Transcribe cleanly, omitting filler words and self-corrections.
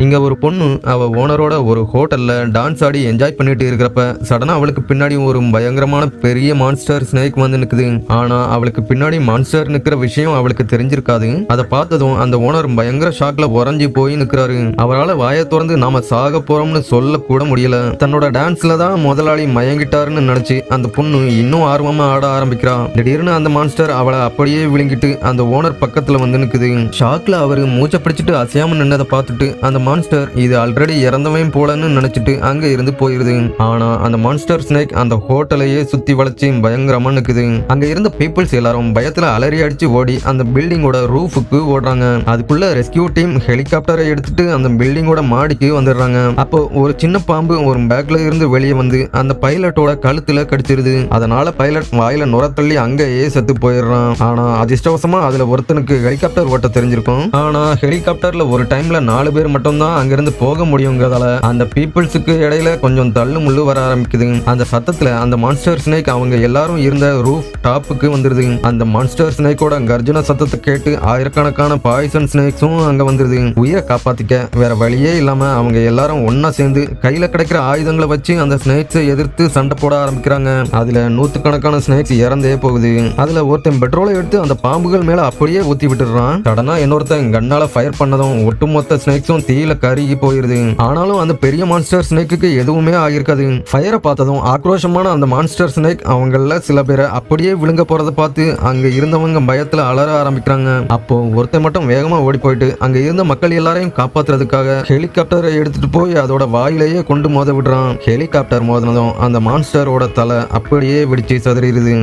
இங்க ஒரு பொண்ணு அவ ஓனரோட ஒரு ஹோட்டல்ல டான்ஸ் ஆடி என்ஜாய் பண்ணிட்டு இருக்கிறப்ப சடனா அவளுக்கு பின்னாடி ஒரு பயங்கரமான பெரிய மான்ஸ்டர் ஸ்னேக் வந்து நிக்குது. ஆனா அவளுக்கு பின்னாடி மான்ஸ்டர் நிக்கிற விஷயம் அவளுக்கு தெரிஞ்சிருக்காது. அதை பார்த்ததும் அந்த ஓனர் பயங்கர ஷாக்ல உறைஞ்சி போய் நிக்கிறாரு. அவரால் வாயை திறந்து நாம சாக போறோம்னு சொல்ல கூட முடியல. தன்னோட டான்ஸ்ல தான் முதலாளி மயங்கிட்டாருன்னு நினைச்சு அந்த பொண்ணு இன்னும் ஆர்வமா ஆட ஆரம்பிக்கிறா. திடீர்னு அந்த மான்ஸ்டர் அவளை அப்படியே விழுங்கிட்டு அந்த ஓனர் பக்கத்துல வந்து நிக்குது. ஷாக்ல அவரு மூச்சை பிடிச்சிட்டு அசையாம நின்னதை பார்த்துட்டு அந்த மான்ஸ்டர் இது ஆல்ரெடி இறந்தவன் போலன்னு நினைச்சிட்டு அங்க இருந்து போயிருது. ஆனா அந்த மான்ஸ்டர் ஸ்னேக் அந்த ஹோட்டலையே சுத்தி வளைச்சு பயங்கரமா நிக்குது. அங்க இருந்த பீப்புள்ஸ் எல்லாரும் பயத்துல அலறி அடிச்சு ஓடி அந்த பில்டிங்கோட ரூஃபுக்கு ஓடுறாங்க. அதுக்குள்ள ரெஸ்கியூ டீம் ஹெலிகாப்டரை எடுத்துட்டு அந்த பில்டிங்கோட மாடிக்கு வந்துடுறாங்க. அப்போ ஒரு சின்ன பாம்பு ஒரு பேக்ல இருந்து வெளியே வந்து அந்த பைலட்டோட கழுத்துல கடிச்சிருது. அதனால பைலட் வாயில நுர தள்ளி அங்கேயே செத்து போயிடுறான். ஆனா அதிர்ஷ்டவசமா அதுல ஒருத்தனுக்கு ஹெலிகாப்டர் ஓட்ட தெரிஞ்சிருக்கும். ஆனா ஹெலிகாப்டர்ல ஒரு டைம்ல 4 பேர் மட்டும் தான் அங்கிருந்து போக முடியுங்கிறதால அந்த பீப்புள்ஸுக்கு இடையில கொஞ்சம் தள்ளு முள்ளு வர ஆரம்பிக்குது. அந்த சத்தத்துல அந்த மான்ஸ்டர் ஸ்னேக் அவங்க எல்லாரும் இருந்த ரூஃப் டாப்புக்கு வந்துருது. அந்த மான்ஸ்டர் ஸ்னேக்கோட கர்ஜன சத்தத்தை கேட்டு ஆயிரக்கணக்கான பாய்சன் ஸ்னேக்ஸும் அங்க வந்துருது. உயிரை காப்பாத்திக்க வேற வழியே இல்லாம அவங்க எல்லாரும் ஒன்னா சேர்ந்து கையில கிடைக்கிற ஆயுதங்களை வச்சு அந்த ஸ்னேக்ஸை எதிர்த்து சண்டை போட ஆரம்பிக்கிறாங்க. அதுல நூத்துக்கணக்கான ஸ்னேக்ஸ் இறந்தே போகுது. அதுல ஒருத்தன் பெட்ரோலை எடுத்து அந்த பாம்புகள் மேல அப்படியே ஊத்தி விட்டுறான். சடனா இன்னொருத்தன் கண்ணால ஃபயர் பண்ணதும் ஒட்டுமொத்த ஸ்னேக்ஸும் தீயில கருகி போயிருது. ஆனாலும் அந்த பெரிய மான்ஸ்டர் ஸ்னேக்கு எதுவுமே ஆகிருக்காது. ஃபயரை பார்த்ததும் ஆக்ரோஷமான அந்த மான்ஸ்டர் ஸ்னேக் அவங்கள சில பேரை அப்படியே விழுங்க போறதை பார்த்து அங்க இருந்தவங்க பயத்துல அலற ஆரம்பிக்கிறாங்க. அப்போ ஒருத்தன் மட்டும் வேகமா ஓடி போயிட்டு அங்க இருந்த மக்கள் எல்லாரையும் காப்பாத்துறதுக்காக ஹெலிகாப்டரை எடுத்துட்டு போய் அதோட வாயிலேயே கொண்டு மோத விடுறான். ஹெலிகாப்டர் மோதினதும் அந்த மான்ஸ்டரோட தலை அப்படியே வெடிச்சு சதறிடுது.